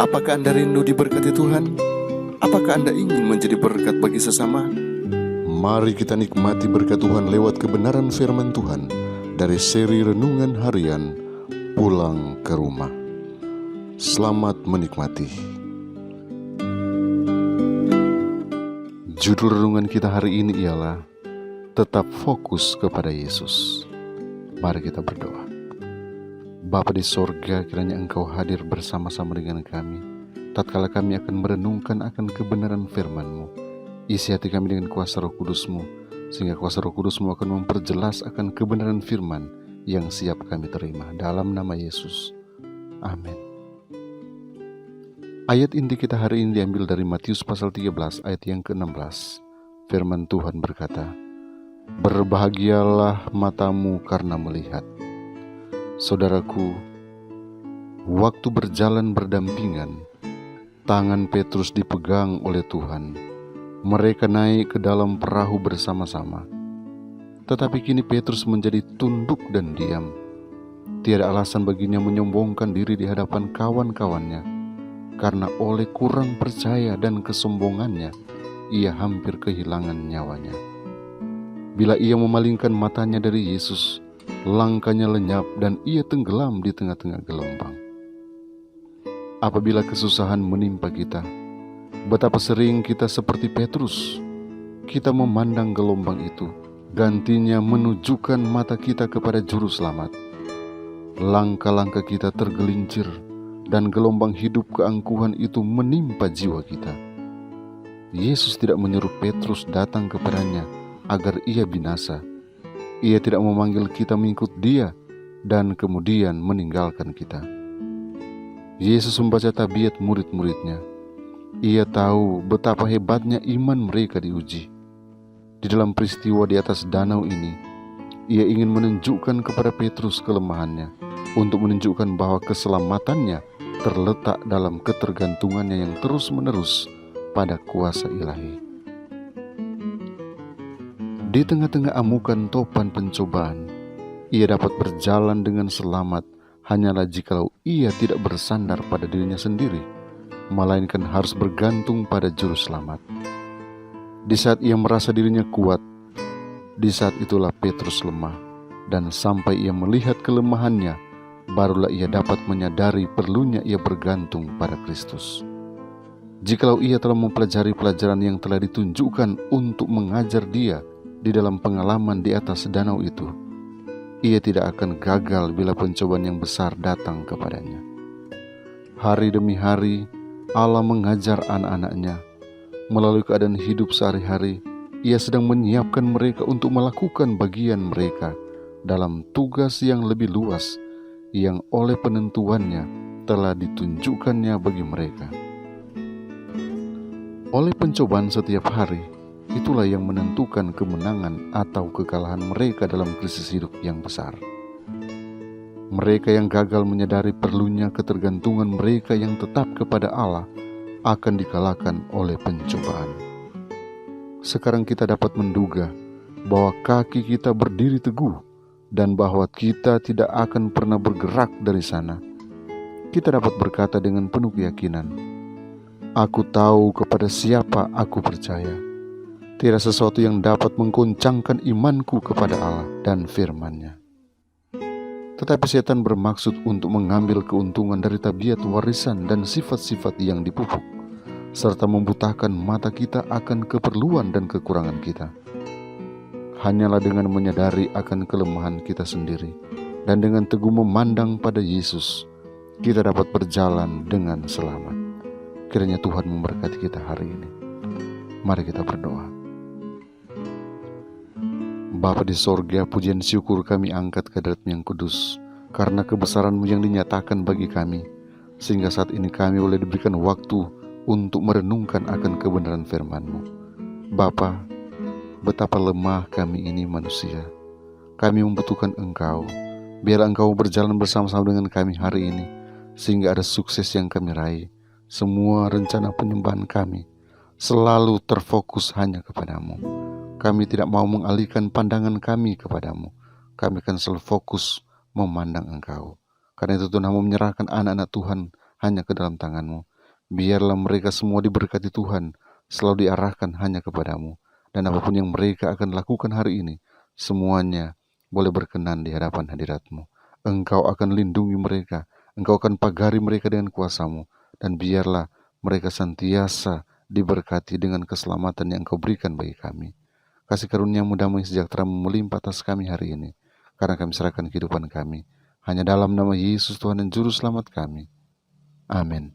Apakah Anda rindu diberkati Tuhan? Apakah Anda ingin menjadi berkat bagi sesama? Mari kita nikmati berkat Tuhan lewat kebenaran firman Tuhan dari seri Renungan Harian Pulang ke Rumah. Selamat menikmati. Judul renungan kita hari ini ialah Tetap Fokus kepada Yesus. Mari kita berdoa. Bapa di sorga, kiranya Engkau hadir bersama-sama dengan kami tatkala kami akan merenungkan akan kebenaran firman-Mu. Isi hati kami dengan kuasa Roh Kudus-Mu, sehingga kuasa Roh Kudus-Mu akan memperjelas akan kebenaran firman yang siap kami terima. Dalam nama Yesus, amin. Ayat inti kita hari ini diambil dari Matius pasal 13 ayat yang ke-16. Firman Tuhan berkata, "Berbahagialah matamu karena melihat." Saudaraku, waktu berjalan berdampingan, tangan Petrus dipegang oleh Tuhan. Mereka naik ke dalam perahu bersama-sama. Tetapi kini Petrus menjadi tunduk dan diam. Tiada alasan baginya menyombongkan diri di hadapan kawan-kawannya, karena oleh kurang percaya dan kesombongannya, ia hampir kehilangan nyawanya. Bila ia memalingkan matanya dari Yesus, langkahnya lenyap dan ia tenggelam di tengah-tengah gelombang. Apabila kesusahan menimpa kita, betapa sering kita seperti Petrus. Kita memandang gelombang itu, gantinya menunjukkan mata kita kepada Juru Selamat. Langkah-langkah kita tergelincir dan gelombang hidup keangkuhan itu menimpa jiwa kita. Yesus tidak menyuruh Petrus datang kepadanya agar ia binasa. Ia tidak memanggil kita mengikut Dia dan kemudian meninggalkan kita. Yesus membaca tabiat murid-muridnya. Ia tahu betapa hebatnya iman mereka diuji. Di dalam peristiwa di atas danau ini, ia ingin menunjukkan kepada Petrus kelemahannya untuk menunjukkan bahwa keselamatannya terletak dalam ketergantungannya yang terus-menerus pada kuasa ilahi. Di tengah-tengah amukan topan pencobaan, ia dapat berjalan dengan selamat hanyalah jikalau ia tidak bersandar pada dirinya sendiri, melainkan harus bergantung pada Juru Selamat. Di saat ia merasa dirinya kuat, di saat itulah Petrus lemah, dan sampai ia melihat kelemahannya, barulah ia dapat menyadari perlunya ia bergantung pada Kristus. Jikalau ia telah mempelajari pelajaran yang telah ditunjukkan untuk mengajar dia di dalam pengalaman di atas danau itu, ia tidak akan gagal bila pencobaan yang besar datang kepadanya. Hari demi hari, Allah mengajar anak-anaknya. Melalui keadaan hidup sehari-hari, ia sedang menyiapkan mereka untuk melakukan bagian mereka dalam tugas yang lebih luas yang oleh penentuannya telah ditunjukkannya bagi mereka. Oleh pencobaan setiap hari, itulah yang menentukan kemenangan atau kekalahan mereka dalam krisis hidup yang besar. Mereka yang gagal menyadari perlunya ketergantungan mereka yang tetap kepada Allah akan dikalahkan oleh pencobaan. Sekarang kita dapat menduga bahwa kaki kita berdiri teguh dan bahwa kita tidak akan pernah bergerak dari sana. Kita dapat berkata dengan penuh keyakinan, "Aku tahu kepada siapa aku percaya." Tidak sesuatu yang dapat menggoncangkan imanku kepada Allah dan firman-Nya. Tetapi setan bermaksud untuk mengambil keuntungan dari tabiat warisan dan sifat-sifat yang dipupuk, serta membutakan mata kita akan keperluan dan kekurangan kita. Hanyalah dengan menyadari akan kelemahan kita sendiri dan dengan teguh memandang pada Yesus, kita dapat berjalan dengan selamat. Kiranya Tuhan memberkati kita hari ini. Mari kita berdoa. Bapa di sorga, pujian syukur kami angkat ke hadirat-Mu yang kudus, karena kebesaran-Mu yang dinyatakan bagi kami, sehingga saat ini kami boleh diberikan waktu untuk merenungkan akan kebenaran firman-Mu. Bapa, betapa lemah kami ini manusia. Kami membutuhkan Engkau. Biarlah Engkau berjalan bersama-sama dengan kami hari ini, sehingga ada sukses yang kami raih. Semua rencana penyembahan kami selalu terfokus hanya kepadamu. Kami tidak mau mengalihkan pandangan kami kepadamu. Kami akan selalu fokus memandang Engkau. Karena itu Tuhan, kami menyerahkan anak-anak Tuhan hanya ke dalam tangan-Mu. Biarlah mereka semua diberkati Tuhan, selalu diarahkan hanya kepadamu. Dan apapun yang mereka akan lakukan hari ini, semuanya boleh berkenan di hadapan hadirat-Mu. Engkau akan lindungi mereka, Engkau akan pagari mereka dengan kuasa-Mu, dan biarlah mereka senantiasa diberkati dengan keselamatan yang Engkau berikan bagi kami. Kasih karunia-Mu damai sejahtera melimpah atas kami hari ini, karena kami serahkan kehidupan kami. Hanya dalam nama Yesus Tuhan dan Juru Selamat kami. Amin.